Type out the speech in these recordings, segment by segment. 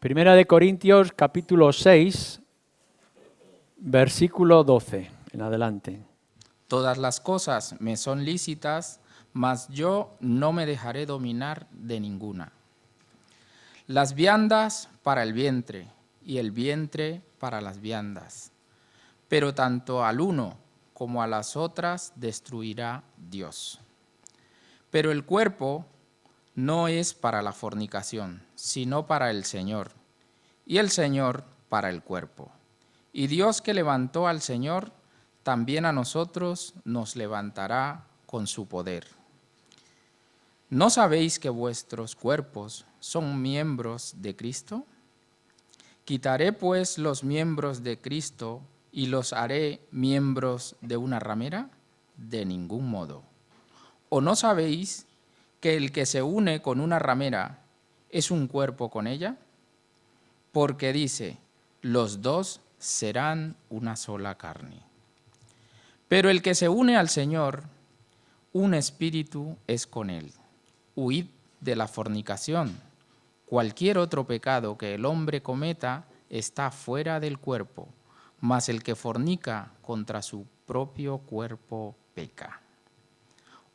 Primera de Corintios, capítulo 6, versículo 12, en adelante. Todas las cosas me son lícitas, mas yo no me dejaré dominar de ninguna. Las viandas para el vientre y el vientre para las viandas. Pero tanto al uno como a las otras destruirá Dios. Pero el cuerpo no es para la fornicación, sino para el Señor, y el Señor para el cuerpo. Y Dios que levantó al Señor, también a nosotros nos levantará con su poder. ¿No sabéis que vuestros cuerpos son miembros de Cristo? ¿Quitaré pues los miembros de Cristo y los haré miembros de una ramera? De ningún modo. ¿O no sabéis que el que se une con una ramera es un cuerpo con ella? Porque dice, los dos serán una sola carne. Pero el que se une al Señor, un espíritu es con él. Huid de la fornicación. Cualquier otro pecado que el hombre cometa está fuera del cuerpo, mas el que fornica contra su propio cuerpo peca.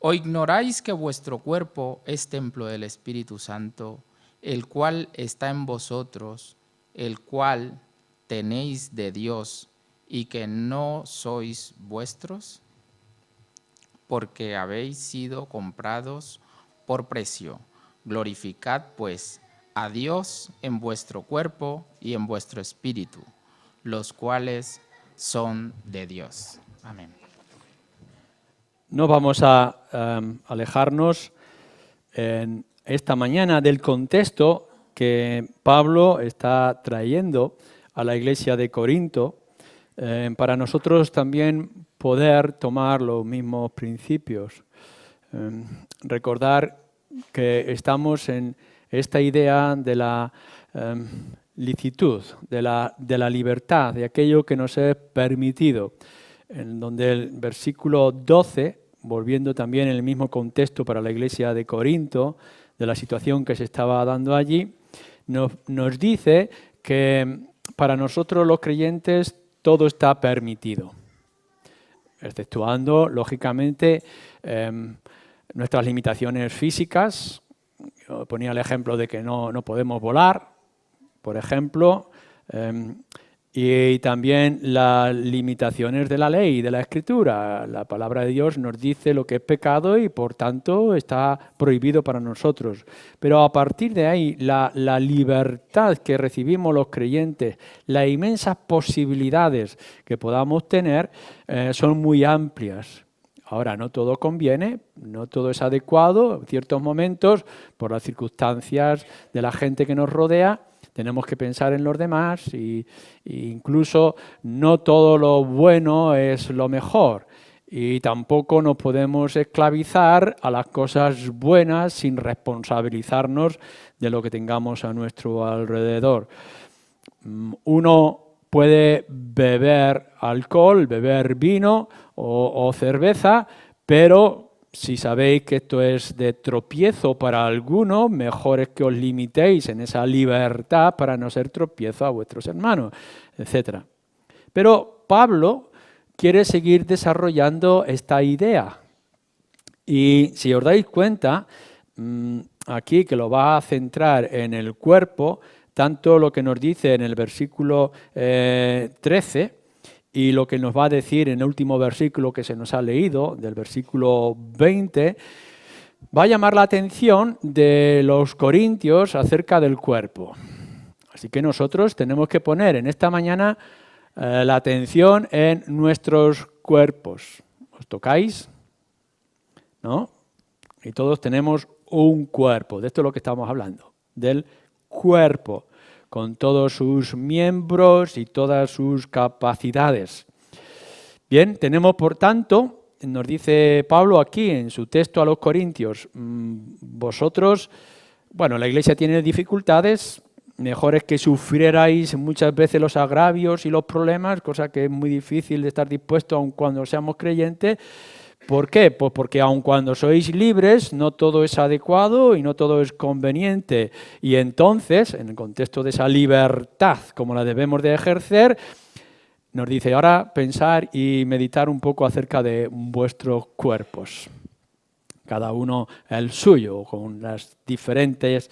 ¿O ignoráis que vuestro cuerpo es templo del Espíritu Santo, el cual está en vosotros, el cual tenéis de Dios, y que no sois vuestros? Porque habéis sido comprados por precio. Glorificad, pues, a Dios en vuestro cuerpo y en vuestro espíritu, los cuales son de Dios. Amén. No vamos a alejarnos en esta mañana del contexto que Pablo está trayendo a la iglesia de Corinto, para nosotros también poder tomar los mismos principios. Recordar que estamos en esta idea de la licitud, de la libertad, de aquello que nos es permitido, en donde el versículo 12, volviendo también en el mismo contexto para la iglesia de Corinto, de la situación que se estaba dando allí, nos dice que para nosotros los creyentes todo está permitido, exceptuando, lógicamente, nuestras limitaciones físicas. Yo ponía el ejemplo de que no podemos volar, por ejemplo, y también las limitaciones de la ley y de la Escritura. La palabra de Dios nos dice lo que es pecado y, por tanto, está prohibido para nosotros. Pero a partir de ahí, la libertad que recibimos los creyentes, las inmensas posibilidades que podamos tener, son muy amplias. Ahora, no todo conviene, no todo es adecuado. En ciertos momentos, por las circunstancias de la gente que nos rodea, tenemos que pensar en los demás y incluso no todo lo bueno es lo mejor. Y tampoco nos podemos esclavizar a las cosas buenas sin responsabilizarnos de lo que tengamos a nuestro alrededor. Uno puede beber alcohol, beber vino o cerveza, pero si sabéis que esto es de tropiezo para algunos, mejor es que os limitéis en esa libertad para no ser tropiezo a vuestros hermanos, etc. Pero Pablo quiere seguir desarrollando esta idea. Y si os dais cuenta, aquí que lo va a centrar en el cuerpo, tanto lo que nos dice en el versículo 13, y lo que nos va a decir en el último versículo que se nos ha leído, del versículo 20, va a llamar la atención de los corintios acerca del cuerpo. Así que nosotros tenemos que poner en esta mañana la atención en nuestros cuerpos. ¿Os tocáis? ¿No? Y todos tenemos un cuerpo. De esto es lo que estamos hablando, del cuerpo, con todos sus miembros y todas sus capacidades. Bien, tenemos por tanto, nos dice Pablo aquí en su texto a los Corintios, vosotros, bueno, la iglesia tiene dificultades, mejor es que sufrierais muchas veces los agravios y los problemas, cosa que es muy difícil de estar dispuesto aun cuando seamos creyentes, ¿Por qué? Pues porque aun cuando sois libres, no todo es adecuado y no todo es conveniente. Y entonces, en el contexto de esa libertad, como la debemos de ejercer, nos dice, ahora pensar y meditar un poco acerca de vuestros cuerpos. Cada uno el suyo, con las diferentes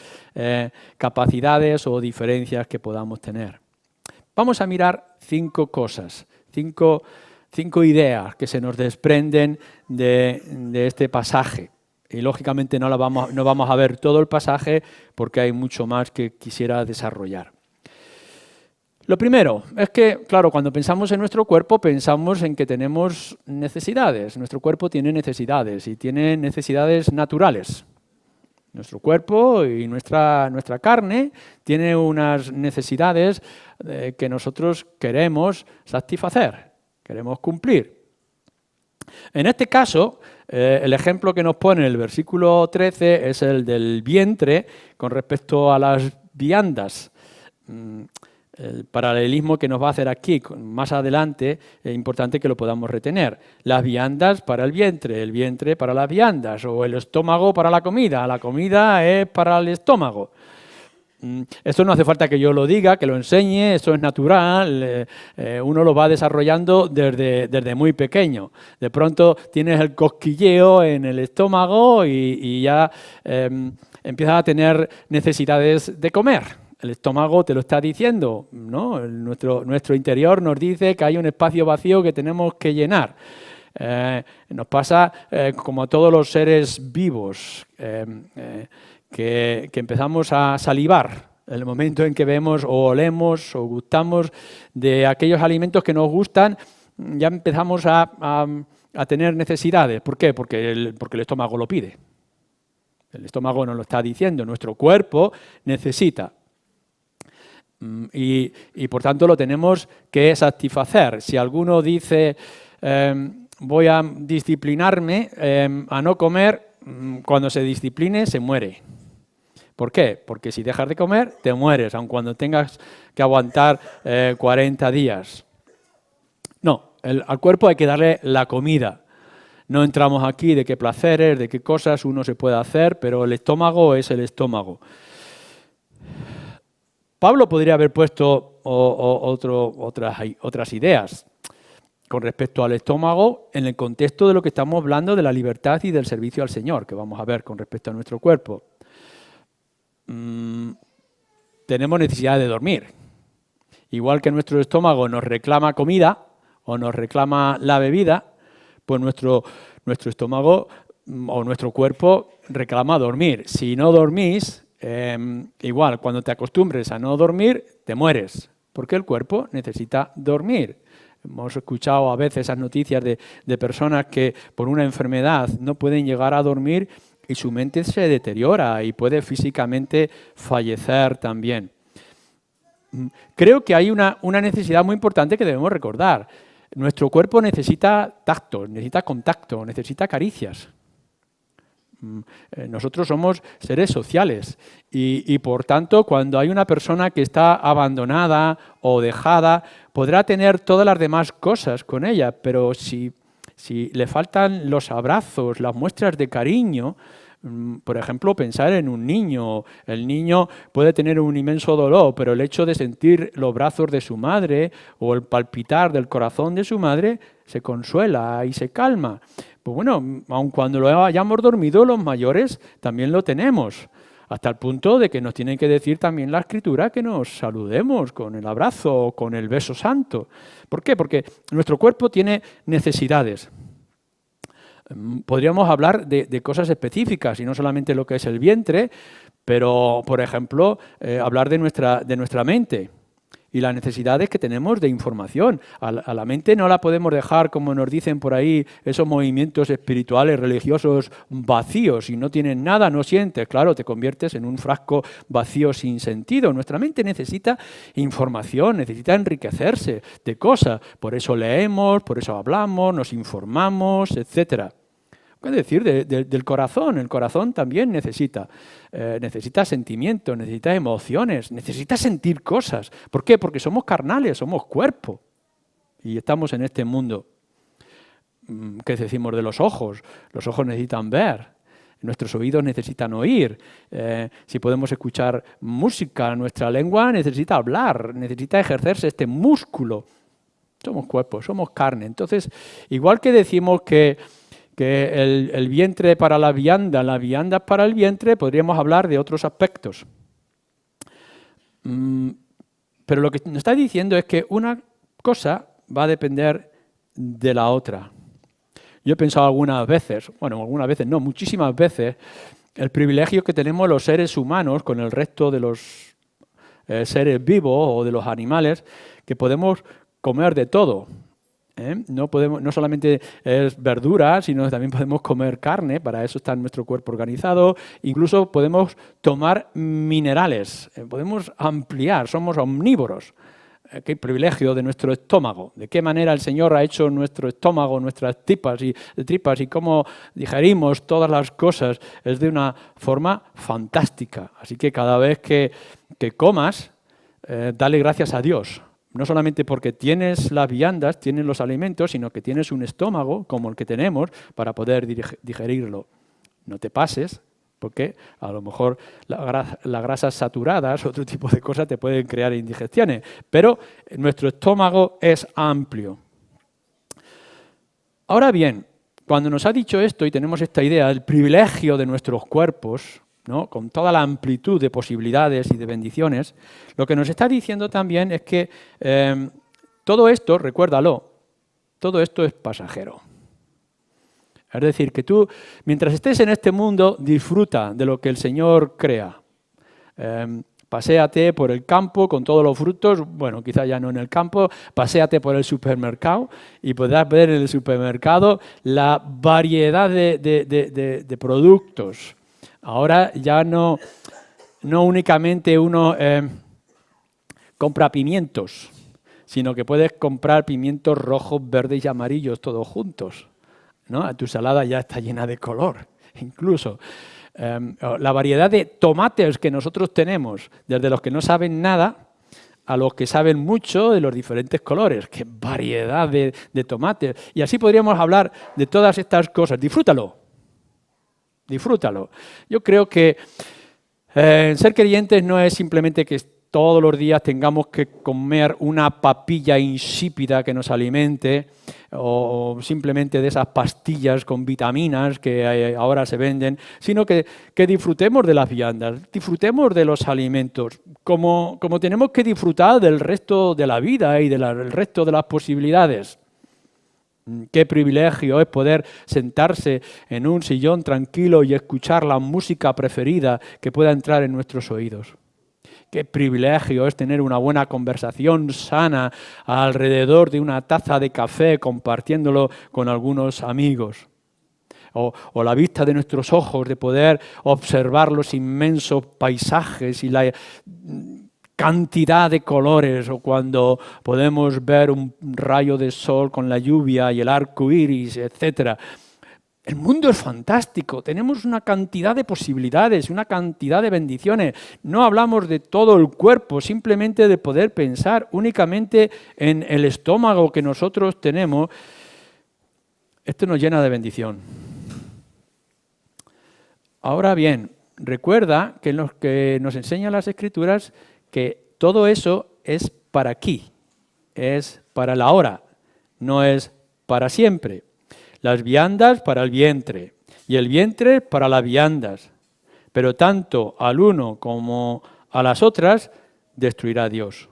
capacidades o diferencias que podamos tener. Vamos a mirar 5 cosas, 5 ideas que se nos desprenden de este pasaje. Y lógicamente no vamos a ver todo el pasaje porque hay mucho más que quisiera desarrollar. Lo primero es que, claro, cuando pensamos en nuestro cuerpo, pensamos en que tenemos necesidades. Nuestro cuerpo tiene necesidades y tiene necesidades naturales. Nuestro cuerpo y nuestra carne tiene unas necesidades que nosotros queremos satisfacer, queremos cumplir. En este caso, el ejemplo que nos pone el versículo 13 es el del vientre con respecto a las viandas. El paralelismo que nos va a hacer aquí más adelante es importante que lo podamos retener. Las viandas para el vientre para las viandas, o el estómago para la comida es para el estómago. Esto no hace falta que yo lo diga, que lo enseñe, esto es natural, uno lo va desarrollando desde muy pequeño. De pronto tienes el cosquilleo en el estómago y ya empiezas a tener necesidades de comer. El estómago te lo está diciendo, ¿no? Nuestro interior nos dice que hay un espacio vacío que tenemos que llenar. Nos pasa como a todos los seres vivos, que empezamos a salivar. En el momento en que vemos o olemos o gustamos de aquellos alimentos que nos gustan, ya empezamos a tener necesidades. ¿Por qué? Porque el estómago lo pide. El estómago nos lo está diciendo, nuestro cuerpo necesita. Y por tanto lo tenemos que satisfacer. Si alguno dice voy a disciplinarme a no comer, cuando se discipline se muere. ¿Por qué? Porque si dejas de comer te mueres, aun cuando tengas que aguantar 40 días. No, al cuerpo hay que darle la comida. No entramos aquí de qué placeres, de qué cosas uno se puede hacer, pero el estómago es el estómago. Pablo podría haber puesto otras ideas con respecto al estómago en el contexto de lo que estamos hablando de la libertad y del servicio al Señor, que vamos a ver con respecto a nuestro cuerpo. Tenemos necesidad de dormir. Igual que nuestro estómago nos reclama comida o nos reclama la bebida, pues nuestro estómago o nuestro cuerpo reclama dormir. Si no dormís, igual, cuando te acostumbres a no dormir, te mueres, porque el cuerpo necesita dormir. Hemos escuchado a veces esas noticias de personas que por una enfermedad no pueden llegar a dormir y su mente se deteriora y puede físicamente fallecer también. Creo que hay una necesidad muy importante que debemos recordar. Nuestro cuerpo necesita tacto, necesita contacto, necesita caricias. Nosotros somos seres sociales y por tanto cuando hay una persona que está abandonada o dejada podrá tener todas las demás cosas con ella, pero si le faltan los abrazos, las muestras de cariño, por ejemplo, pensar en un niño. El niño puede tener un inmenso dolor, pero el hecho de sentir los brazos de su madre o el palpitar del corazón de su madre se consuela y se calma. Pues bueno, aun cuando lo hayamos dormido, los mayores también lo tenemos, hasta el punto de que nos tiene que decir también la Escritura que nos saludemos con el abrazo o con el beso santo. ¿Por qué? Porque nuestro cuerpo tiene necesidades. Podríamos hablar de cosas específicas y no solamente lo que es el vientre, pero, por ejemplo, hablar de nuestra mente y las necesidades que tenemos de información. A la mente no la podemos dejar, como nos dicen por ahí, esos movimientos espirituales, religiosos vacíos. Si no tienes nada, no sientes. Claro, te conviertes en un frasco vacío sin sentido. Nuestra mente necesita información, necesita enriquecerse de cosas. Por eso leemos, por eso hablamos, nos informamos, etcétera. ¿Qué decir del corazón? El corazón también necesita sentimientos, necesita emociones, necesita sentir cosas. ¿Por qué? Porque somos carnales, somos cuerpo y estamos en este mundo. ¿Qué decimos de los ojos? Los ojos necesitan ver. Nuestros oídos necesitan oír. Si podemos escuchar música, nuestra lengua necesita hablar, necesita ejercerse este músculo. Somos cuerpos, somos carne. Entonces, igual que decimos que el vientre para la vianda para el vientre, podríamos hablar de otros aspectos. Pero lo que nos está diciendo es que una cosa va a depender de la otra. Yo he pensado algunas veces no, muchísimas veces, el privilegio que tenemos los seres humanos con el resto de los seres vivos o de los animales, que podemos comer de todo. No solamente es verdura, sino que también podemos comer carne, para eso está nuestro cuerpo organizado. Incluso podemos tomar minerales, podemos ampliar, somos omnívoros. Qué privilegio de nuestro estómago, de qué manera el Señor ha hecho nuestro estómago, nuestras tripas y cómo digerimos todas las cosas, es de una forma fantástica. Así que cada vez que comas, dale gracias a Dios. No solamente porque tienes las viandas, tienes los alimentos, sino que tienes un estómago como el que tenemos para poder digerirlo. No te pases, porque a lo mejor las grasas saturadas, otro tipo de cosas te pueden crear indigestiones, pero nuestro estómago es amplio. Ahora bien, cuando nos ha dicho esto y tenemos esta idea del privilegio de nuestros cuerpos, ¿no?, con toda la amplitud de posibilidades y de bendiciones, lo que nos está diciendo también es que todo esto, recuérdalo, todo esto es pasajero. Es decir, que tú, mientras estés en este mundo, disfruta de lo que el Señor crea. Paséate por el campo con todos los frutos, bueno, quizás ya no en el campo, paséate por el supermercado y podrás ver en el supermercado la variedad de productos. Ahora ya no únicamente uno compra pimientos, sino que puedes comprar pimientos rojos, verdes y amarillos todos juntos, ¿no? Tu salada ya está llena de color, incluso. La variedad de tomates que nosotros tenemos, desde los que no saben nada a los que saben mucho de los diferentes colores. ¡Qué variedad de tomates! Y así podríamos hablar de todas estas cosas. Disfrútalo. Disfrútalo. Yo creo que ser creyentes no es simplemente que todos los días tengamos que comer una papilla insípida que nos alimente o simplemente de esas pastillas con vitaminas que ahora se venden, sino que disfrutemos de las viandas, disfrutemos de los alimentos, como tenemos que disfrutar del resto de la vida y del resto de las posibilidades. Qué privilegio es poder sentarse en un sillón tranquilo y escuchar la música preferida que pueda entrar en nuestros oídos. Qué privilegio es tener una buena conversación sana alrededor de una taza de café compartiéndolo con algunos amigos. O la vista de nuestros ojos, de poder observar los inmensos paisajes y la cantidad de colores, o cuando podemos ver un rayo de sol con la lluvia y el arco iris, etc. El mundo es fantástico, tenemos una cantidad de posibilidades, una cantidad de bendiciones. No hablamos de todo el cuerpo, simplemente de poder pensar únicamente en el estómago que nosotros tenemos. Esto nos llena de bendición. Ahora bien, recuerda que en lo que nos enseñan las Escrituras, que todo eso es para aquí, es para la hora, no es para siempre. Las viandas para el vientre y el vientre para las viandas, pero tanto al uno como a las otras destruirá Dios.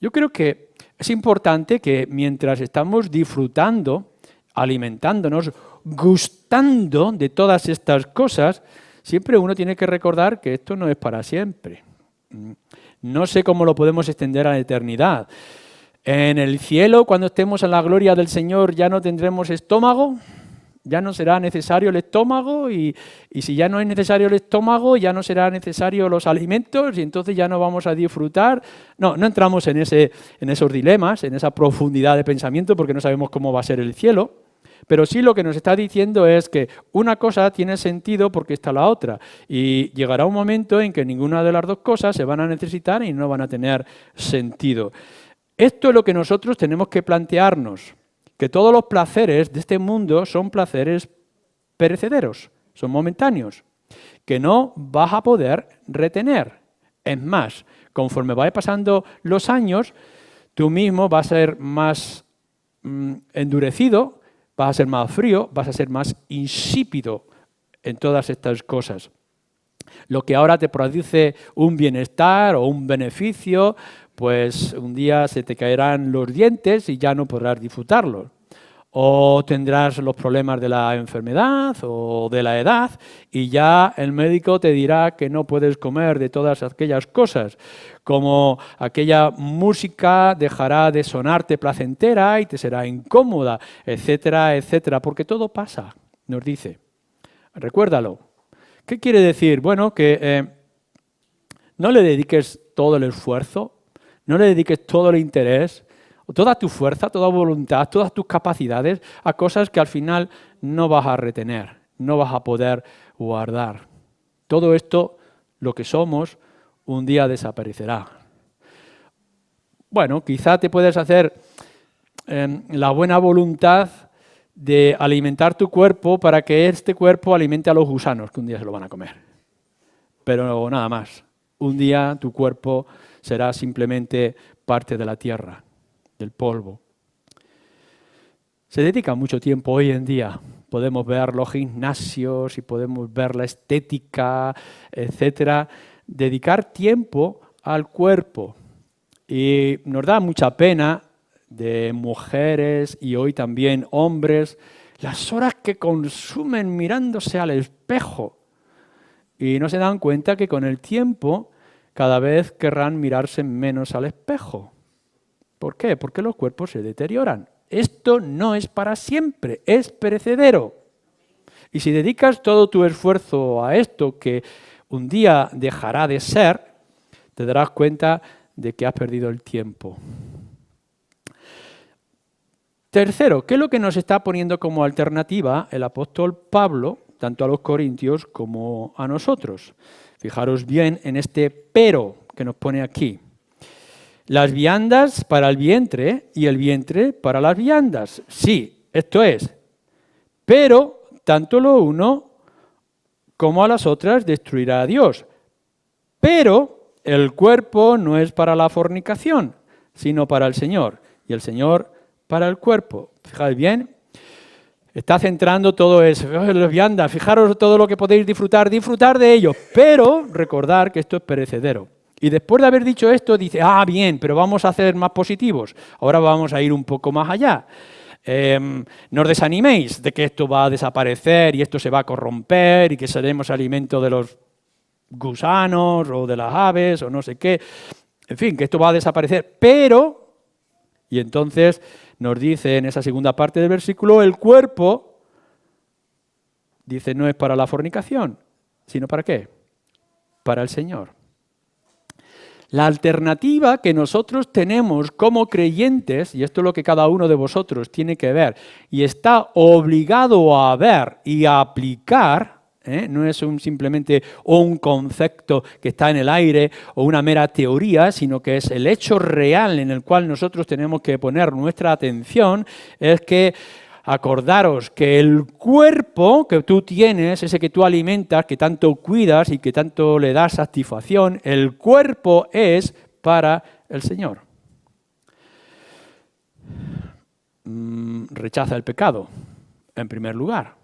Yo creo que es importante que mientras estamos disfrutando, alimentándonos, gustando de todas estas cosas, siempre uno tiene que recordar que esto no es para siempre. No sé cómo lo podemos extender a la eternidad. En el cielo, cuando estemos en la gloria del Señor, ya no tendremos estómago, ya no será necesario el estómago y si ya no es necesario el estómago, ya no serán necesarios los alimentos y entonces ya no vamos a disfrutar. No entramos en esos dilemas, en esa profundidad de pensamiento porque no sabemos cómo va a ser el cielo. Pero sí lo que nos está diciendo es que una cosa tiene sentido porque está la otra y llegará un momento en que ninguna de las dos cosas se van a necesitar y no van a tener sentido. Esto es lo que nosotros tenemos que plantearnos. que todos los placeres de este mundo son placeres perecederos, son momentáneos, que no vas a poder retener. Es más, conforme vaya pasando los años, tú mismo vas a ser más endurecido, vas a ser más frío, vas a ser más insípido en todas estas cosas. Lo que ahora te produce un bienestar o un beneficio, pues un día se te caerán los dientes y ya no podrás disfrutarlo. O tendrás los problemas de la enfermedad o de la edad y ya el médico te dirá que no puedes comer de todas aquellas cosas, como aquella música dejará de sonarte placentera y te será incómoda, etcétera, etcétera, porque todo pasa, nos dice. Recuérdalo. ¿Qué quiere decir? Bueno, que no le dediques todo el esfuerzo, no le dediques todo el interés, toda tu fuerza, toda voluntad, todas tus capacidades a cosas que al final no vas a retener, no vas a poder guardar. Todo esto, lo que somos, un día desaparecerá. Bueno, quizá te puedes hacer la buena voluntad de alimentar tu cuerpo para que este cuerpo alimente a los gusanos, que un día se lo van a comer. Pero nada más. Un día tu cuerpo será simplemente parte de la tierra, del polvo. Se dedica mucho tiempo hoy en día. Podemos ver los gimnasios y podemos ver la estética, etcétera. Dedicar tiempo al cuerpo. Y nos da mucha pena de mujeres y hoy también hombres, las horas que consumen mirándose al espejo y no se dan cuenta que con el tiempo cada vez querrán mirarse menos al espejo. ¿Por qué? Porque los cuerpos se deterioran. Esto no es para siempre, es perecedero. Y si dedicas todo tu esfuerzo a esto que un día dejará de ser, te darás cuenta de que has perdido el tiempo. Tercero, ¿qué es lo que nos está poniendo como alternativa el apóstol Pablo, tanto a los corintios como a nosotros? Fijaros bien en este pero que nos pone aquí. Las viandas para el vientre y el vientre para las viandas. Sí, esto es. Pero tanto lo uno como a las otras destruirá a Dios. Pero el cuerpo no es para la fornicación, sino para el Señor. Y el Señor para el cuerpo. Fijaos bien, está centrando todo eso. Las viandas, fijaros todo lo que podéis disfrutar de ello, pero recordar que esto es perecedero. Y después de haber dicho esto, dice, bien, pero vamos a ser más positivos. Ahora vamos a ir un poco más allá. No os desaniméis de que esto va a desaparecer y esto se va a corromper y que seremos alimento de los gusanos o de las aves o no sé qué. En fin, que esto va a desaparecer, pero, y entonces nos dice en esa segunda parte del versículo, el cuerpo, dice, no es para la fornicación, sino ¿para qué? Para el Señor. La alternativa que nosotros tenemos como creyentes, y esto es lo que cada uno de vosotros tiene que ver, y está obligado a ver y a aplicar, no es simplemente un concepto que está en el aire o una mera teoría, sino que es el hecho real en el cual nosotros tenemos que poner nuestra atención, es que acordaros que el cuerpo que tú tienes, ese que tú alimentas, que tanto cuidas y que tanto le das satisfacción, el cuerpo es para el Señor. Rechaza el pecado, en primer lugar.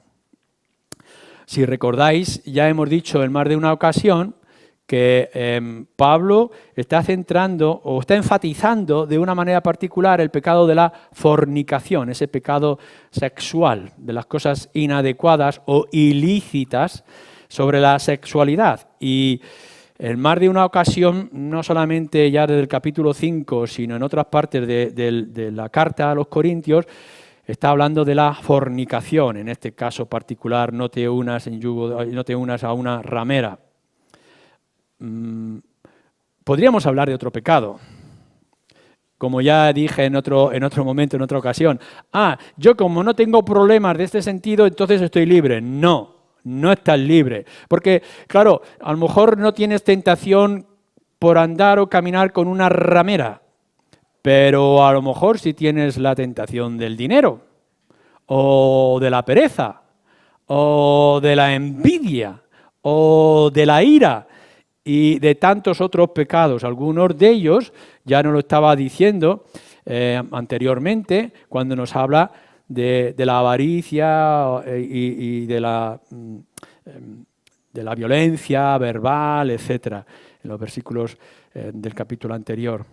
Si recordáis, ya hemos dicho en más de una ocasión que Pablo está centrando o está enfatizando de una manera particular el pecado de la fornicación, ese pecado sexual, de las cosas inadecuadas o ilícitas sobre la sexualidad. Y en más de una ocasión, no solamente ya desde el capítulo 5, sino en otras partes de la carta a los Corintios, está hablando de la fornicación, en este caso particular, no te unas a una ramera. Podríamos hablar de otro pecado. Como ya dije en otro momento, en otra ocasión. Yo como no tengo problemas de este sentido, entonces estoy libre. No estás libre. Porque, claro, a lo mejor no tienes tentación por andar o caminar con una ramera. Pero a lo mejor sí tienes la tentación del dinero. o de la pereza, o de la envidia, o de la ira y de tantos otros pecados. Algunos de ellos ya nos lo estaba diciendo anteriormente cuando nos habla de la avaricia y de la violencia verbal, etcétera, en los versículos del capítulo anterior.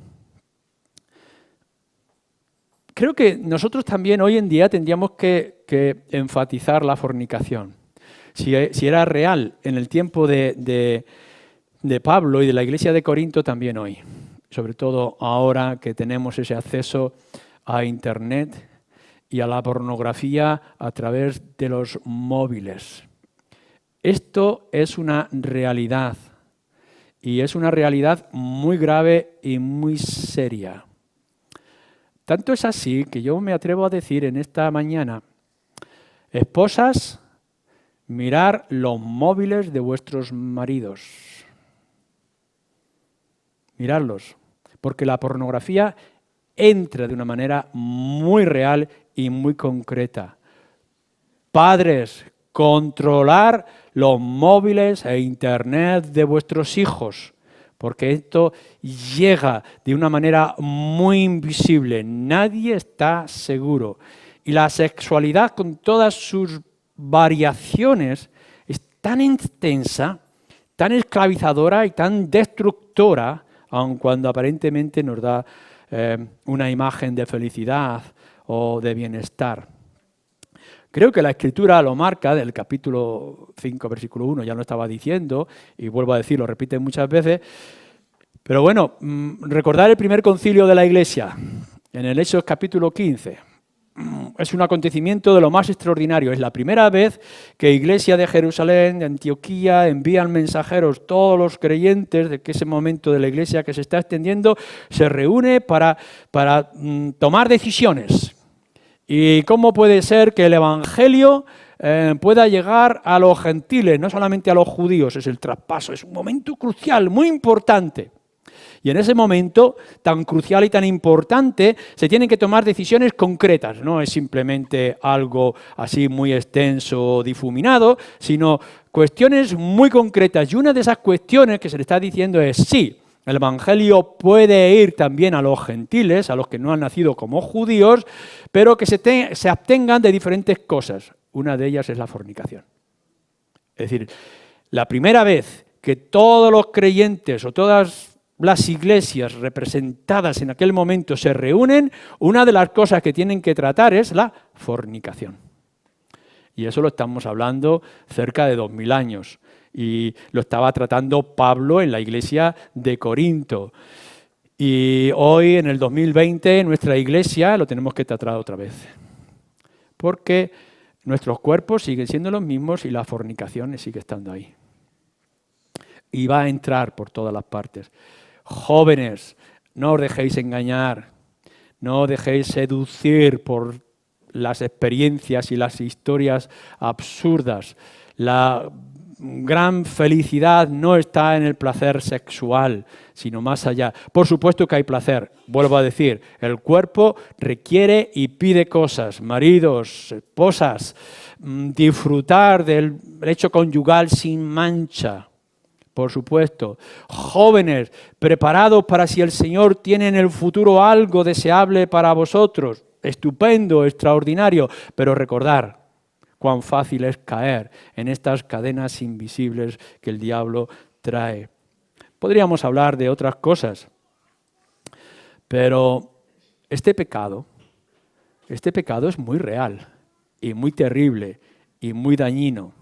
Creo que nosotros también hoy en día tendríamos que enfatizar la fornicación. Si era real en el tiempo de Pablo y de la iglesia de Corinto, también hoy. Sobre todo ahora que tenemos ese acceso a Internet y a la pornografía a través de los móviles. Esto es una realidad y es una realidad muy grave y muy seria. Tanto es así que yo me atrevo a decir en esta mañana, esposas, mirad los móviles de vuestros maridos. Miradlos, porque la pornografía entra de una manera muy real y muy concreta. Padres, controlar los móviles e Internet de vuestros hijos, porque esto llega de una manera muy invisible. Nadie está seguro. Y la sexualidad, con todas sus variaciones, es tan intensa, tan esclavizadora y tan destructora, aun cuando aparentemente nos da una imagen de felicidad o de bienestar. Creo que la Escritura lo marca, del capítulo 5, versículo 1, ya lo estaba diciendo, y vuelvo a decir, lo repite muchas veces, pero bueno, recordar el primer concilio de la Iglesia, en el Hechos capítulo 15, es un acontecimiento de lo más extraordinario. Es la primera vez que Iglesia de Jerusalén, de Antioquía, envían mensajeros, todos los creyentes de que ese momento de la Iglesia que se está extendiendo, se reúne para tomar decisiones. ¿Y cómo puede ser que el Evangelio pueda llegar a los gentiles, no solamente a los judíos? Es el traspaso, es un momento crucial, muy importante. Y en ese momento tan crucial y tan importante se tienen que tomar decisiones concretas. No es simplemente algo así muy extenso o difuminado, sino cuestiones muy concretas. Y una de esas cuestiones que se le está diciendo es sí, el Evangelio puede ir también a los gentiles, a los que no han nacido como judíos, pero que se abstengan de diferentes cosas. Una de ellas es la fornicación. Es decir, la primera vez que todos los creyentes o todas las iglesias representadas en aquel momento se reúnen, una de las cosas que tienen que tratar es la fornicación. Y eso lo estamos hablando cerca de 2000 años. Y lo estaba tratando Pablo en la iglesia de Corinto. Y hoy, en el 2020, en nuestra iglesia lo tenemos que tratar otra vez. Porque nuestros cuerpos siguen siendo los mismos y la fornicación sigue estando ahí. Y va a entrar por todas las partes. Jóvenes, no os dejéis engañar, no os dejéis seducir por las experiencias y las historias absurdas. La gran felicidad no está en el placer sexual, sino más allá. Por supuesto que hay placer, vuelvo a decir, el cuerpo requiere y pide cosas, maridos, esposas, disfrutar del hecho conyugal sin mancha. Por supuesto, jóvenes, preparados para si el Señor tiene en el futuro algo deseable para vosotros, estupendo, extraordinario, pero recordar cuán fácil es caer en estas cadenas invisibles que el diablo trae. Podríamos hablar de otras cosas, pero este pecado es muy real y muy terrible y muy dañino.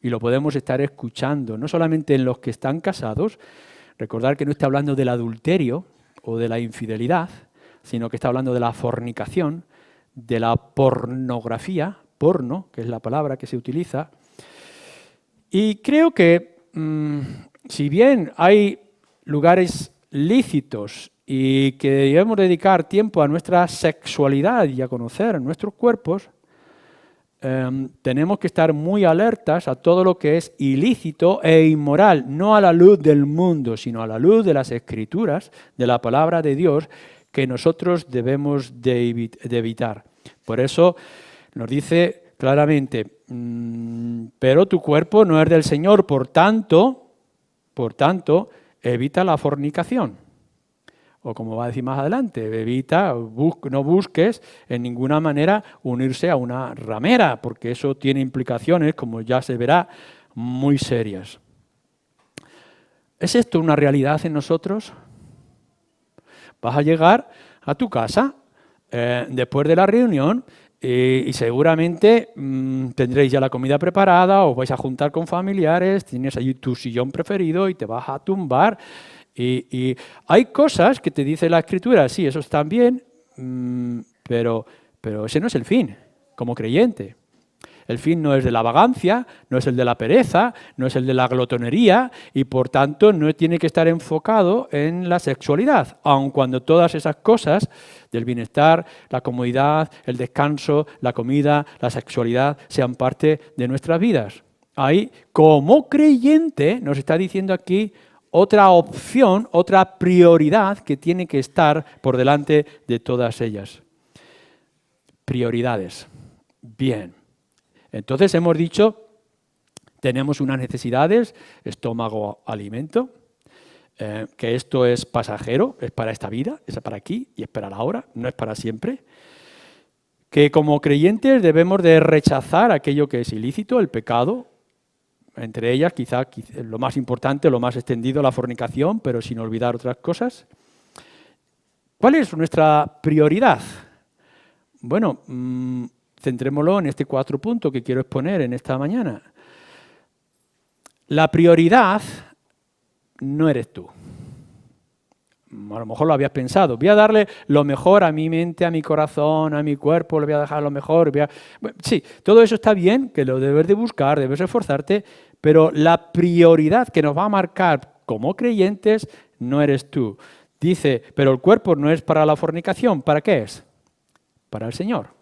Y lo podemos estar escuchando, no solamente en los que están casados, recordar que no está hablando del adulterio o de la infidelidad, sino que está hablando de la fornicación, de la pornografía, porno, que es la palabra que se utiliza. Y creo que, si bien hay lugares lícitos y que debemos dedicar tiempo a nuestra sexualidad y a conocer nuestros cuerpos, tenemos que estar muy alertas a todo lo que es ilícito e inmoral, no a la luz del mundo, sino a la luz de las Escrituras, de la palabra de Dios, que nosotros debemos de evitar. Por eso, Nos dice claramente, pero tu cuerpo no es del Señor, por tanto, evita la fornicación. O como va a decir más adelante, no busques en ninguna manera unirse a una ramera, porque eso tiene implicaciones, como ya se verá, muy serias. ¿Es esto una realidad en nosotros? Vas a llegar a tu casa después de la reunión y seguramente tendréis ya la comida preparada, os vais a juntar con familiares, tienes allí tu sillón preferido y te vas a tumbar. Y hay cosas que te dice la Escritura, sí, eso está bien, pero ese no es el fin, como creyente. El fin no es de la vagancia, no es el de la pereza, no es el de la glotonería y por tanto no tiene que estar enfocado en la sexualidad, aun cuando todas esas cosas del bienestar, la comodidad, el descanso, la comida, la sexualidad sean parte de nuestras vidas. Ahí, como creyente, nos está diciendo aquí otra opción, otra prioridad que tiene que estar por delante de todas ellas. Prioridades. Bien. Entonces hemos dicho, tenemos unas necesidades, estómago, alimento, que esto es pasajero, es para esta vida, es para aquí y es para ahora, no es para siempre. Que como creyentes debemos de rechazar aquello que es ilícito, el pecado, entre ellas quizá lo más importante, lo más extendido, la fornicación, pero sin olvidar otras cosas. ¿Cuál es nuestra prioridad? Bueno, centrémoslo en este 4 puntos que quiero exponer en esta mañana. La prioridad no eres tú. A lo mejor lo habías pensado. Voy a darle lo mejor a mi mente, a mi corazón, a mi cuerpo, le voy a dejar lo mejor. Bueno, sí, todo eso está bien, que lo debes de buscar, debes esforzarte, pero la prioridad que nos va a marcar como creyentes no eres tú. Dice, pero el cuerpo no es para la fornicación. ¿Para qué es? Para el Señor.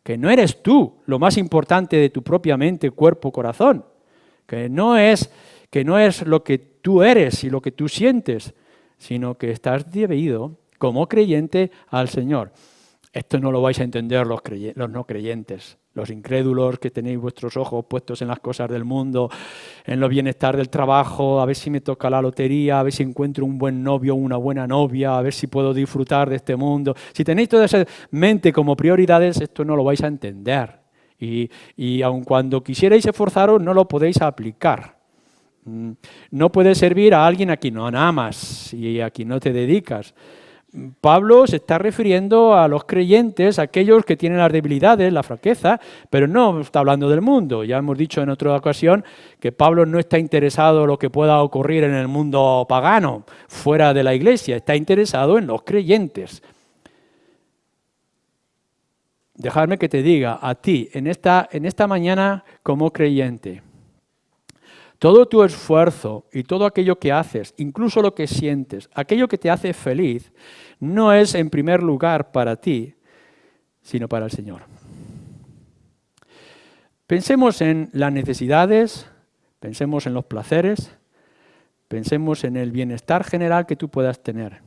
Que no eres tú lo más importante de tu propia mente, cuerpo, corazón. Que no es lo que tú eres y lo que tú sientes, sino que estás debido, como creyente, al Señor. Esto no lo vais a entender los no creyentes, los incrédulos que tenéis vuestros ojos puestos en las cosas del mundo, en lo bienestar del trabajo, a ver si me toca la lotería, a ver si encuentro un buen novio o una buena novia, a ver si puedo disfrutar de este mundo. Si tenéis toda esa mente como prioridades, esto no lo vais a entender. Y aun cuando quisierais esforzaros, no lo podéis aplicar. No puedes servir a alguien a quien no amas y a quien no te dedicas. Pablo se está refiriendo a los creyentes, a aquellos que tienen las debilidades, la fraqueza, pero no está hablando del mundo. Ya hemos dicho en otra ocasión que Pablo no está interesado en lo que pueda ocurrir en el mundo pagano, fuera de la iglesia, está interesado en los creyentes. Dejadme que te diga a ti, en esta mañana como creyente, todo tu esfuerzo y todo aquello que haces, incluso lo que sientes, aquello que te hace feliz, no es en primer lugar para ti, sino para el Señor. Pensemos en las necesidades, pensemos en los placeres, pensemos en el bienestar general que tú puedas tener.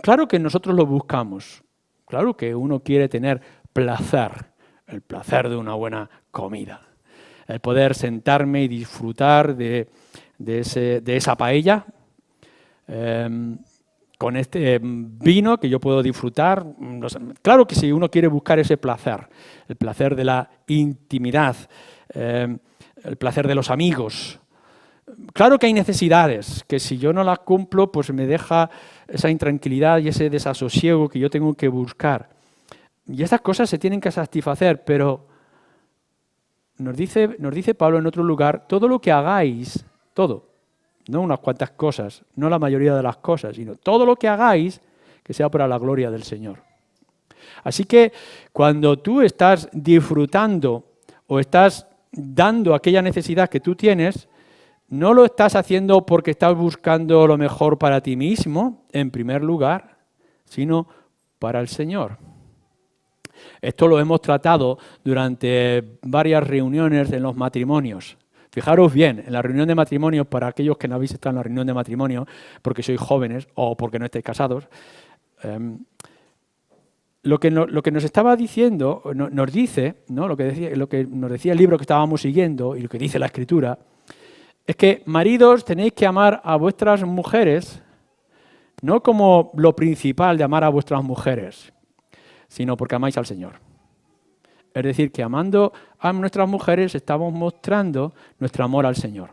Claro que nosotros lo buscamos, claro que uno quiere tener placer, el placer de una buena comida. El poder sentarme y disfrutar de esa paella con este vino que yo puedo disfrutar. Claro que si uno quiere buscar ese placer, el placer de la intimidad, el placer de los amigos. Claro que hay necesidades que si yo no las cumplo, pues me deja esa intranquilidad y ese desasosiego que yo tengo que buscar. Y esas cosas se tienen que satisfacer, pero nos dice Pablo en otro lugar, todo lo que hagáis, todo, no unas cuantas cosas, no la mayoría de las cosas, sino todo lo que hagáis, que sea para la gloria del Señor. Así que cuando tú estás disfrutando o estás dando aquella necesidad que tú tienes, no lo estás haciendo porque estás buscando lo mejor para ti mismo, en primer lugar, sino para el Señor. Esto lo hemos tratado durante varias reuniones en los matrimonios. Fijaros bien, en la reunión de matrimonios, para aquellos que no habéis estado en la reunión de matrimonio, porque sois jóvenes o porque no estáis casados, lo que nos estaba diciendo, nos dice, ¿no? lo que nos decía el libro que estábamos siguiendo y lo que dice la Escritura, es que maridos tenéis que amar a vuestras mujeres no como lo principal de amar a vuestras mujeres, sino porque amáis al Señor. Es decir, que amando a nuestras mujeres estamos mostrando nuestro amor al Señor.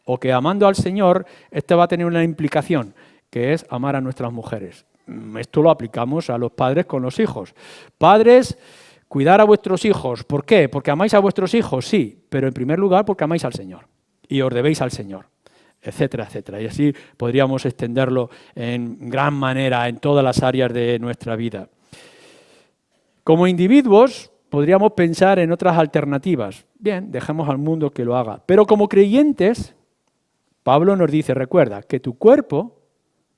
O que amando al Señor, esto va a tener una implicación, que es amar a nuestras mujeres. Esto lo aplicamos a los padres con los hijos. Padres, cuidar a vuestros hijos. ¿Por qué? ¿Porque amáis a vuestros hijos? Sí, pero en primer lugar porque amáis al Señor y os debéis al Señor, etcétera, etcétera. Y así podríamos extenderlo en gran manera en todas las áreas de nuestra vida. Como individuos podríamos pensar en otras alternativas. Bien, dejemos al mundo que lo haga. Pero como creyentes, Pablo nos dice, recuerda, que tu cuerpo,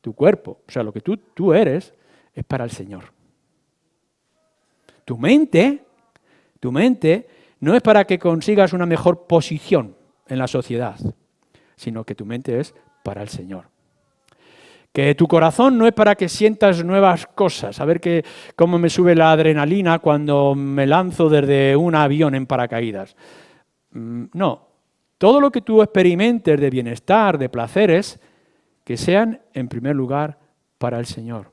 o sea, lo que tú eres, es para el Señor. Tu mente no es para que consigas una mejor posición en la sociedad, sino que tu mente es para el Señor. Que tu corazón no es para que sientas nuevas cosas, a ver cómo me sube la adrenalina cuando me lanzo desde un avión en paracaídas. No, todo lo que tú experimentes de bienestar, de placeres, que sean, en primer lugar, para el Señor.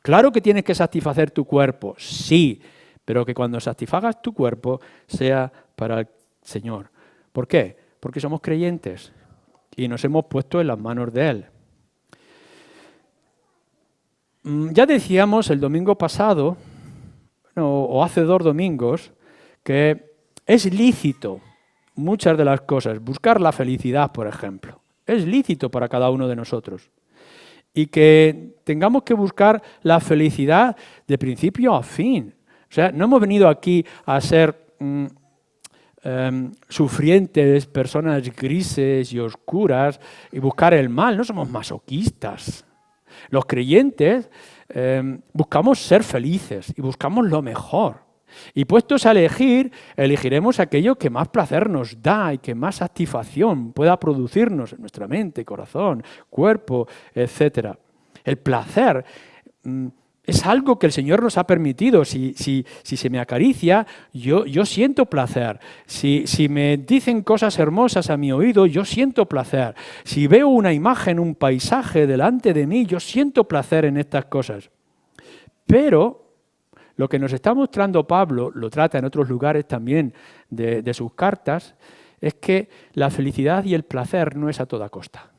Claro que tienes que satisfacer tu cuerpo, sí, pero que cuando satisfagas tu cuerpo sea para el Señor. ¿Por qué? Porque somos creyentes y nos hemos puesto en las manos de Él. Ya decíamos el domingo pasado, o hace 2 domingos, que es lícito muchas de las cosas, buscar la felicidad, por ejemplo. Es lícito para cada uno de nosotros. Y que tengamos que buscar la felicidad de principio a fin. O sea, no hemos venido aquí a ser sufrientes, personas grises y oscuras y buscar el mal. No somos masoquistas. Los creyentes buscamos ser felices y buscamos lo mejor. Y puestos a elegir, elegiremos aquello que más placer nos da y que más satisfacción pueda producirnos en nuestra mente, corazón, cuerpo, etc. El placer es algo que el Señor nos ha permitido. Si se me acaricia, yo siento placer. Si me dicen cosas hermosas a mi oído, yo siento placer. Si veo una imagen, un paisaje delante de mí, yo siento placer en estas cosas. Pero lo que nos está mostrando Pablo, lo trata en otros lugares también de sus cartas, es que la felicidad y el placer no es a toda costa.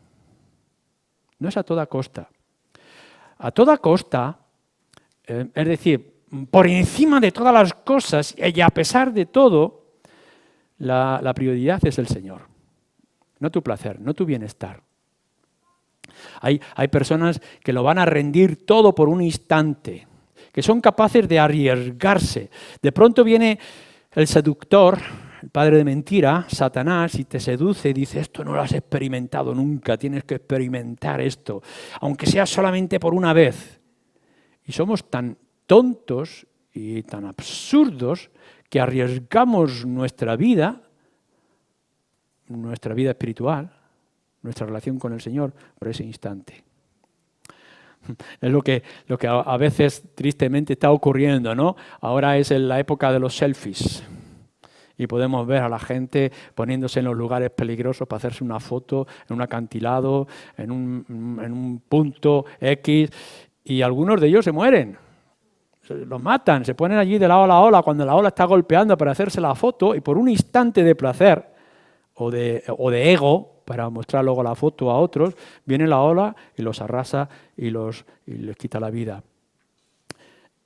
No es a toda costa. A toda costa, es decir, por encima de todas las cosas y a pesar de todo, la prioridad es el Señor. No tu placer, no tu bienestar. Hay personas que lo van a rendir todo por un instante, que son capaces de arriesgarse. De pronto viene el seductor, el padre de mentira, Satanás, y te seduce y dice, esto no lo has experimentado nunca, tienes que experimentar esto, aunque sea solamente por una vez. Y somos tan tontos y tan absurdos que arriesgamos nuestra vida espiritual, nuestra relación con el Señor, por ese instante. Es lo que a veces tristemente está ocurriendo, ¿no? Ahora es en la época de los selfies y podemos ver a la gente poniéndose en los lugares peligrosos para hacerse una foto en un acantilado, en un punto X, y algunos de ellos se mueren. Los matan, se ponen allí de lado a la ola cuando la ola está golpeando para hacerse la foto y por un instante de placer o de ego, para mostrar luego la foto a otros, viene la ola y los arrasa y les quita la vida.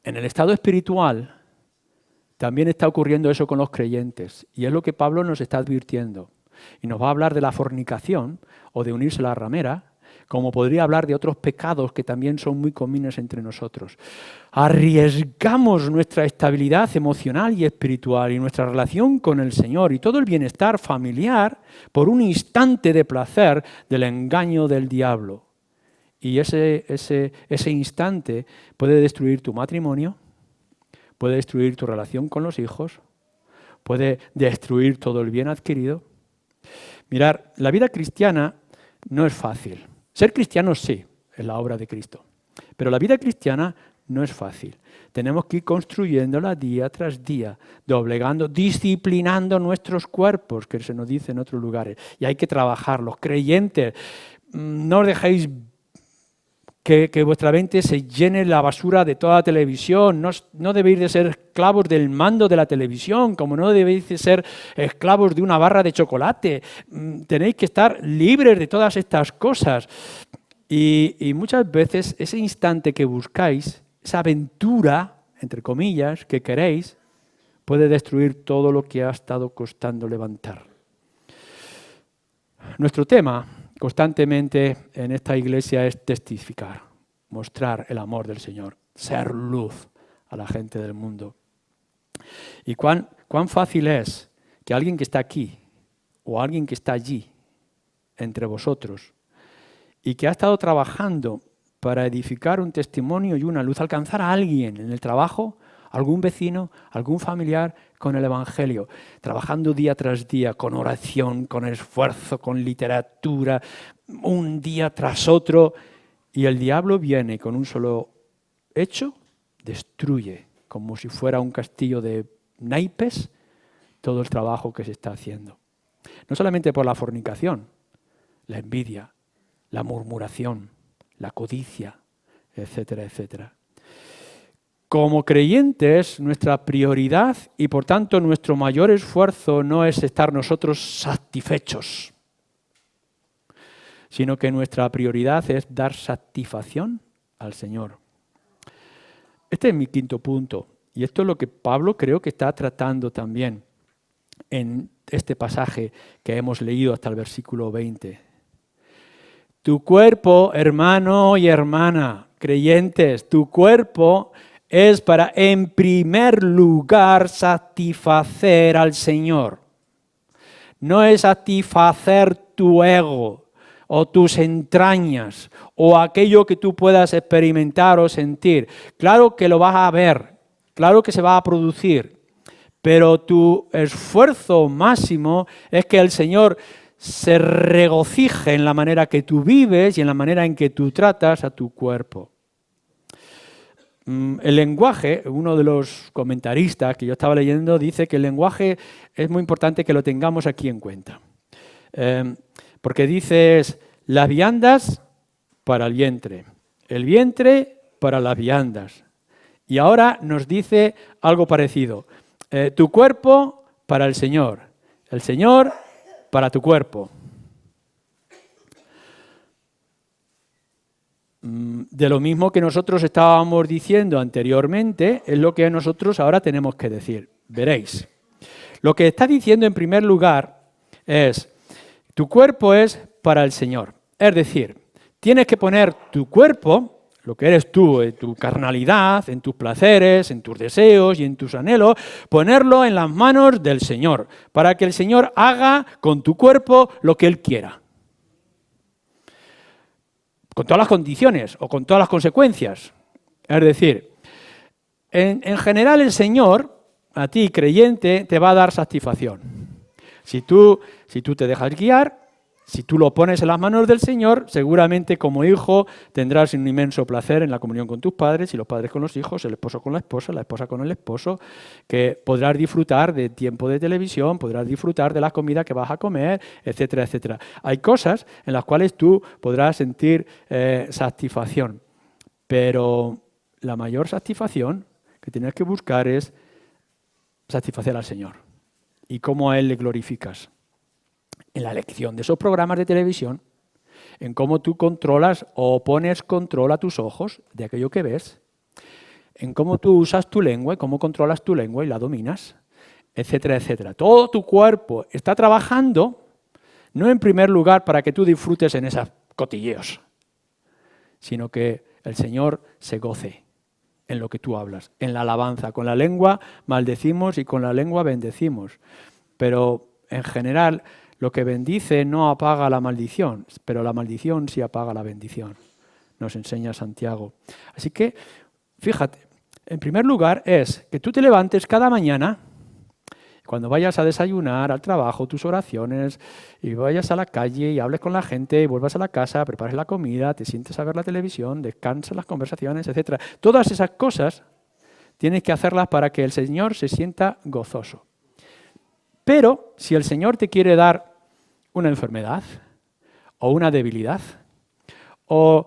En el estado espiritual también está ocurriendo eso con los creyentes y es lo que Pablo nos está advirtiendo. Y nos va a hablar de la fornicación o de unirse a la ramera, como podría hablar de otros pecados que también son muy comunes entre nosotros. Arriesgamos nuestra estabilidad emocional y espiritual y nuestra relación con el Señor y todo el bienestar familiar por un instante de placer del engaño del diablo. Y ese instante puede destruir tu matrimonio, puede destruir tu relación con los hijos, puede destruir todo el bien adquirido. Mirar, la vida cristiana no es fácil. Ser cristiano sí, es la obra de Cristo. Pero la vida cristiana no es fácil. Tenemos que ir construyéndola día tras día, doblegando, disciplinando nuestros cuerpos, que se nos dice en otros lugares. Y hay que trabajarlos. Creyentes, no os dejéis que vuestra mente se llene la basura de toda la televisión. No debéis de ser esclavos del mando de la televisión, como no debéis de ser esclavos de una barra de chocolate. Tenéis que estar libres de todas estas cosas. Y muchas veces ese instante que buscáis, esa aventura, entre comillas, que queréis, puede destruir todo lo que ha estado costando levantar. Nuestro tema constantemente en esta iglesia es testificar, mostrar el amor del Señor, ser luz a la gente del mundo. Y cuán fácil es que alguien que está aquí o alguien que está allí entre vosotros y que ha estado trabajando para edificar un testimonio y una luz, alcanzar a alguien en el trabajo, algún vecino, algún familiar con el Evangelio, trabajando día tras día, con oración, con esfuerzo, con literatura, un día tras otro, y el diablo viene con un solo hecho, destruye, como si fuera un castillo de naipes, todo el trabajo que se está haciendo. No solamente por la fornicación, la envidia, la murmuración, la codicia, etcétera, etcétera. Como creyentes, nuestra prioridad y por tanto nuestro mayor esfuerzo no es estar nosotros satisfechos, sino que nuestra prioridad es dar satisfacción al Señor. Este es mi quinto punto, y esto es lo que Pablo creo que está tratando también en este pasaje que hemos leído hasta el versículo 20. Tu cuerpo, hermano y hermana, creyentes, tu cuerpo es para, en primer lugar, satisfacer al Señor. No es satisfacer tu ego o tus entrañas o aquello que tú puedas experimentar o sentir. Claro que lo vas a ver, claro que se va a producir, pero tu esfuerzo máximo es que el Señor se regocije en la manera que tú vives y en la manera en que tú tratas a tu cuerpo. El lenguaje, uno de los comentaristas que yo estaba leyendo dice que el lenguaje es muy importante que lo tengamos aquí en cuenta. Porque dices las viandas para el vientre para las viandas. Y ahora nos dice algo parecido. Tu cuerpo para el Señor para tu cuerpo. De lo mismo que nosotros estábamos diciendo anteriormente, es lo que nosotros ahora tenemos que decir. Veréis. Lo que está diciendo en primer lugar es, tu cuerpo es para el Señor. Es decir, tienes que poner tu cuerpo, lo que eres tú, en tu carnalidad, en tus placeres, en tus deseos y en tus anhelos, ponerlo en las manos del Señor, para que el Señor haga con tu cuerpo lo que Él quiera. Con todas las condiciones o con todas las consecuencias. Es decir, en general el Señor, a ti creyente, te va a dar satisfacción. Si tú te dejas guiar, si tú lo pones en las manos del Señor, seguramente como hijo tendrás un inmenso placer en la comunión con tus padres y los padres con los hijos, el esposo con la esposa con el esposo, que podrás disfrutar de tiempo de televisión, podrás disfrutar de la comida que vas a comer, etcétera, etcétera. Hay cosas en las cuales tú podrás sentir satisfacción, pero la mayor satisfacción que tienes que buscar es satisfacer al Señor. ¿Y cómo a Él le glorificas? En la elección de esos programas de televisión, en cómo tú controlas o pones control a tus ojos de aquello que ves, en cómo tú usas tu lengua y cómo controlas tu lengua y la dominas, etcétera, etcétera. Todo tu cuerpo está trabajando, no en primer lugar para que tú disfrutes en esos cotilleos, sino que el Señor se goce en lo que tú hablas, en la alabanza. Con la lengua maldecimos y con la lengua bendecimos, pero en general lo que bendice no apaga la maldición, pero la maldición sí apaga la bendición, nos enseña Santiago. Así que, fíjate, en primer lugar es que tú te levantes cada mañana Cuando vayas a desayunar, al trabajo, tus oraciones, y vayas a la calle y hables con la gente, y vuelvas a la casa, prepares la comida, te sientes a ver la televisión, descansas las conversaciones, etc. Todas esas cosas tienes que hacerlas para que el Señor se sienta gozoso. Pero si el Señor te quiere dar una enfermedad o una debilidad, o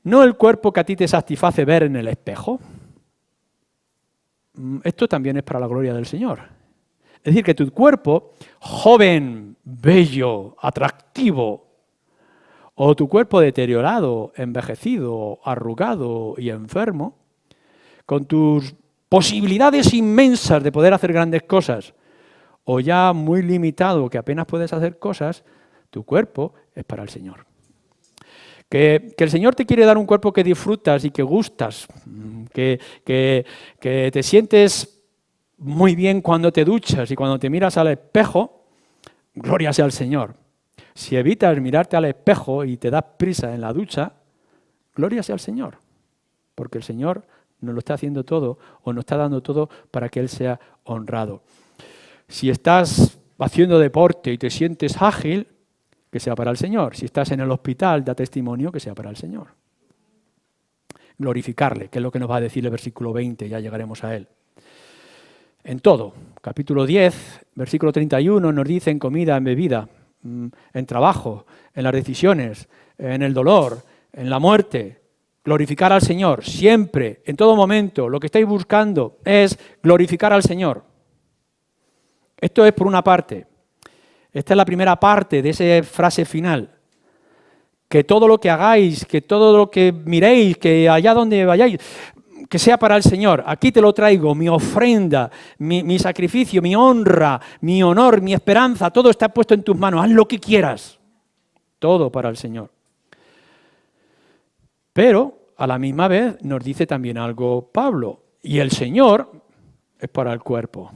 no el cuerpo que a ti te satisface ver en el espejo, esto también es para la gloria del Señor. Es decir, que tu cuerpo, joven, bello, atractivo, o tu cuerpo deteriorado, envejecido, arrugado y enfermo, con tus posibilidades inmensas de poder hacer grandes cosas, o ya muy limitado, que apenas puedes hacer cosas, tu cuerpo es para el Señor. Que el Señor te quiere dar un cuerpo que disfrutas y que gustas, que te sientes muy bien cuando te duchas y cuando te miras al espejo, gloria sea al Señor. Si evitas mirarte al espejo y te das prisa en la ducha, gloria sea al Señor, porque el Señor nos lo está haciendo todo o nos está dando todo para que Él sea honrado. Si estás haciendo deporte y te sientes ágil, que sea para el Señor. Si estás en el hospital, da testimonio, que sea para el Señor. Glorificarle, que es lo que nos va a decir el versículo 20, ya llegaremos a él. En todo, capítulo 10, versículo 31, nos dice en comida, en bebida, en trabajo, en las decisiones, en el dolor, en la muerte. Glorificar al Señor, siempre, en todo momento, lo que estáis buscando es glorificar al Señor. Esto es por una parte. Esta es la primera parte de esa frase final. Que todo lo que hagáis, que todo lo que miréis, que allá donde vayáis, que sea para el Señor. Aquí te lo traigo, mi ofrenda, mi sacrificio, mi honra, mi honor, mi esperanza, todo está puesto en tus manos. Haz lo que quieras. Todo para el Señor. Pero a la misma vez nos dice también algo Pablo. Y el Señor es para el cuerpo.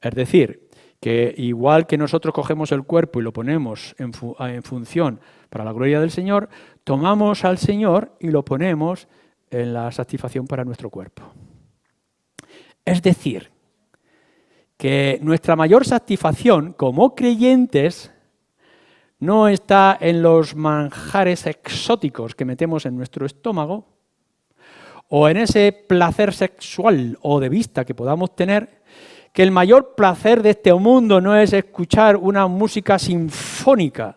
Es decir, que igual que nosotros cogemos el cuerpo y lo ponemos en función para la gloria del Señor, tomamos al Señor y lo ponemos en la satisfacción para nuestro cuerpo. Es decir, que nuestra mayor satisfacción como creyentes no está en los manjares exóticos que metemos en nuestro estómago o en ese placer sexual o de vista que podamos tener, que el mayor placer de este mundo no es escuchar una música sinfónica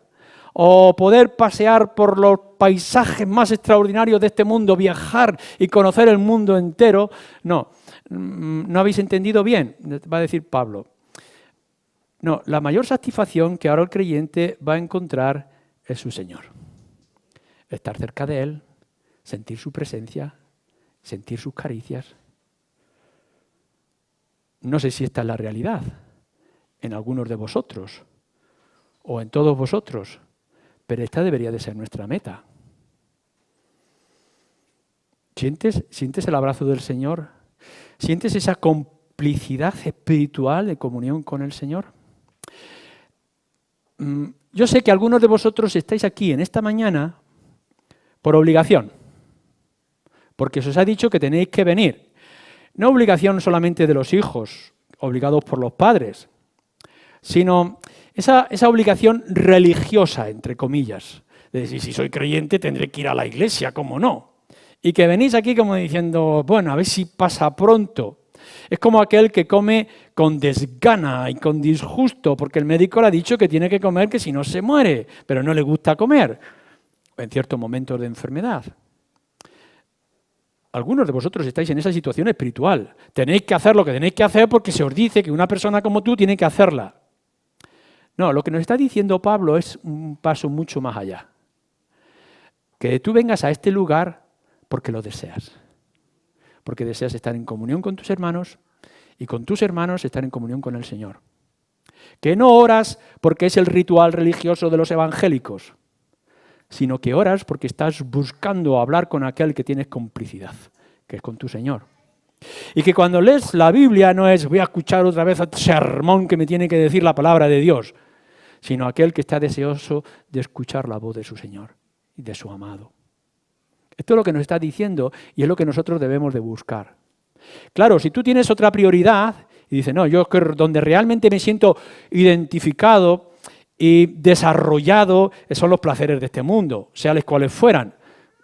o poder pasear por los paisajes más extraordinarios de este mundo, viajar y conocer el mundo entero. No, no habéis entendido bien, va a decir Pablo. No, la mayor satisfacción que ahora el creyente va a encontrar es su Señor. Estar cerca de Él, sentir su presencia, sentir sus caricias. No sé si esta es la realidad en algunos de vosotros o en todos vosotros, pero esta debería de ser nuestra meta. ¿Sientes el abrazo del Señor? ¿Sientes esa complicidad espiritual de comunión con el Señor? Yo sé que algunos de vosotros estáis aquí en esta mañana por obligación, porque se os ha dicho que tenéis que venir. No obligación solamente de los hijos, obligados por los padres, sino esa obligación religiosa, entre comillas. De decir, si soy creyente tendré que ir a la iglesia, ¿cómo no? Y que venís aquí como diciendo, bueno, a ver si pasa pronto. Es como aquel que come con desgana y con disgusto, porque el médico le ha dicho que tiene que comer, que si no se muere, pero no le gusta comer, en ciertos momentos de enfermedad. Algunos de vosotros estáis en esa situación espiritual. Tenéis que hacer lo que tenéis que hacer porque se os dice que una persona como tú tiene que hacerla. No, lo que nos está diciendo Pablo es un paso mucho más allá. Que tú vengas a este lugar porque lo deseas. Porque deseas estar en comunión con tus hermanos y con tus hermanos estar en comunión con el Señor. Que no oras porque es el ritual religioso de los evangélicos, sino que oras porque estás buscando hablar con aquel que tienes complicidad, que es con tu Señor. Y que cuando lees la Biblia no es voy a escuchar otra vez el sermón que me tiene que decir la palabra de Dios, sino aquel que está deseoso de escuchar la voz de su Señor y de su amado. Esto es lo que nos está diciendo y es lo que nosotros debemos de buscar. Claro, si tú tienes otra prioridad Y dice, no, yo donde realmente me siento identificado y desarrollado son los placeres de este mundo, sean cuales fueran.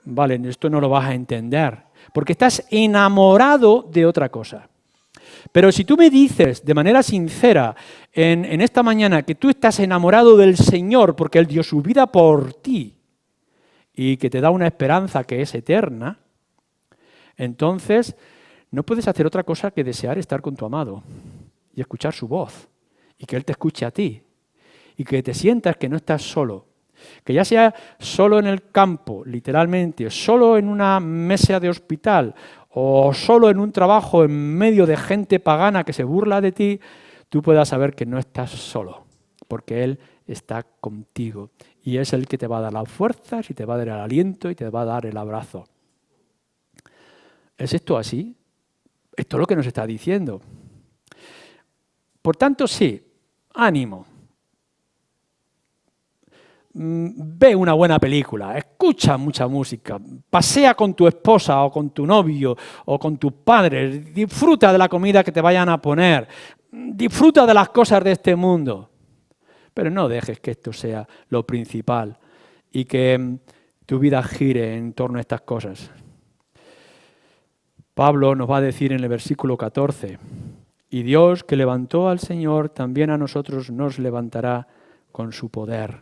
Vale, esto no lo vas a entender, porque estás enamorado de otra cosa. Pero si tú me dices de manera sincera en esta mañana que tú estás enamorado del Señor porque Él dio su vida por ti y que te da una esperanza que es eterna, entonces no puedes hacer otra cosa que desear estar con tu amado y escuchar su voz y que Él te escuche a ti y que te sientas que no estás solo. Que ya sea solo en el campo, literalmente, solo en una mesa de hospital o solo en un trabajo en medio de gente pagana que se burla de ti, tú puedas saber que no estás solo, porque Él está contigo y es el que te va a dar las fuerzas y te va a dar el aliento y te va a dar el abrazo. ¿Es esto así? Esto es lo que nos está diciendo. Por tanto, sí, ánimo. Ve una buena película, escucha mucha música, pasea con tu esposa o con tu novio o con tus padres, disfruta de la comida que te vayan a poner, disfruta de las cosas de este mundo, pero no dejes que esto sea lo principal y que tu vida gire en torno a estas cosas. Pablo nos va a decir en el versículo 14, y Dios que levantó al Señor también a nosotros nos levantará con su poder.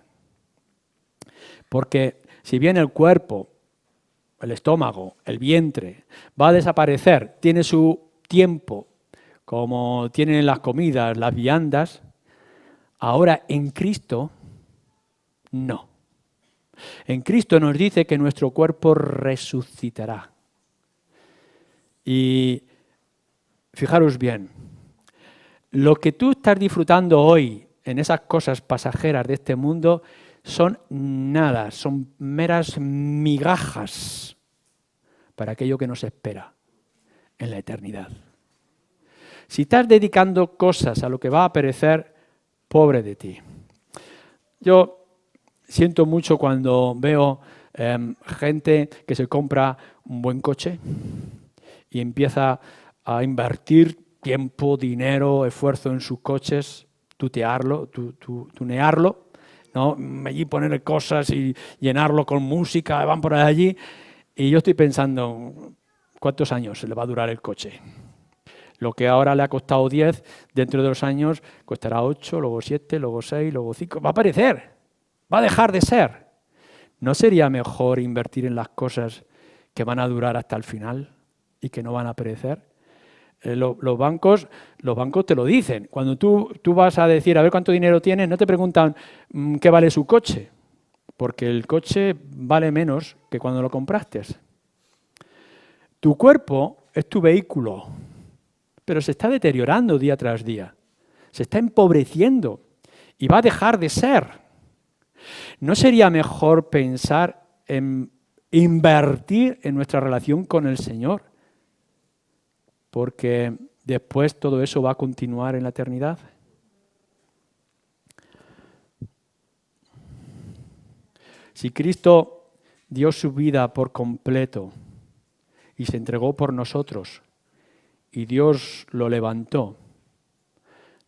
Porque si bien el cuerpo, el estómago, el vientre va a desaparecer, tiene su tiempo, como tienen las comidas, las viandas, ahora en Cristo no. En Cristo nos dice que nuestro cuerpo resucitará. Y fijaros bien, lo que tú estás disfrutando hoy en esas cosas pasajeras de este mundo son nada, son meras migajas para aquello que nos espera en la eternidad. Si estás dedicando cosas a lo que va a perecer, pobre de ti. Yo siento mucho cuando veo gente que se compra un buen coche y empieza a invertir tiempo, dinero, esfuerzo en sus coches, tunearlo, ¿no? Allí poner cosas y llenarlo con música, van por allí. Y yo estoy pensando, ¿cuántos años le va a durar el coche? Lo que ahora le ha costado 10, dentro de 2 años costará 8, luego 7, luego 6, luego 5. Va a aparecer, va a dejar de ser. ¿No sería mejor invertir en las cosas que van a durar hasta el final y que no van a perecer? Los bancos te lo dicen. Cuando tú vas a decir a ver cuánto dinero tienes, no te preguntan qué vale su coche, porque el coche vale menos que cuando lo compraste. Tu cuerpo es tu vehículo, pero se está deteriorando día tras día, se está empobreciendo y va a dejar de ser. ¿No sería mejor pensar en invertir en nuestra relación con el Señor? Porque después todo eso va a continuar en la eternidad. Si Cristo dio su vida por completo y se entregó por nosotros y Dios lo levantó,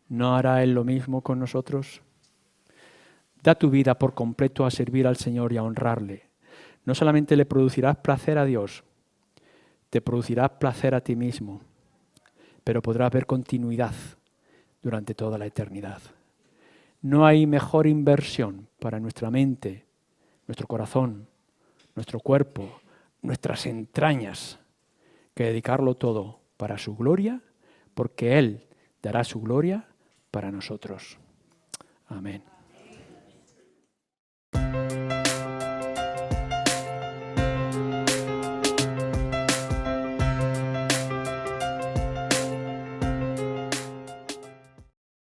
¿no hará Él lo mismo con nosotros? Da tu vida por completo a servir al Señor y a honrarle. No solamente le producirás placer a Dios, te producirás placer a ti mismo, pero podrás ver continuidad durante toda la eternidad. No hay mejor inversión para nuestra mente, nuestro corazón, nuestro cuerpo, nuestras entrañas, que dedicarlo todo para su gloria, porque Él dará su gloria para nosotros. Amén.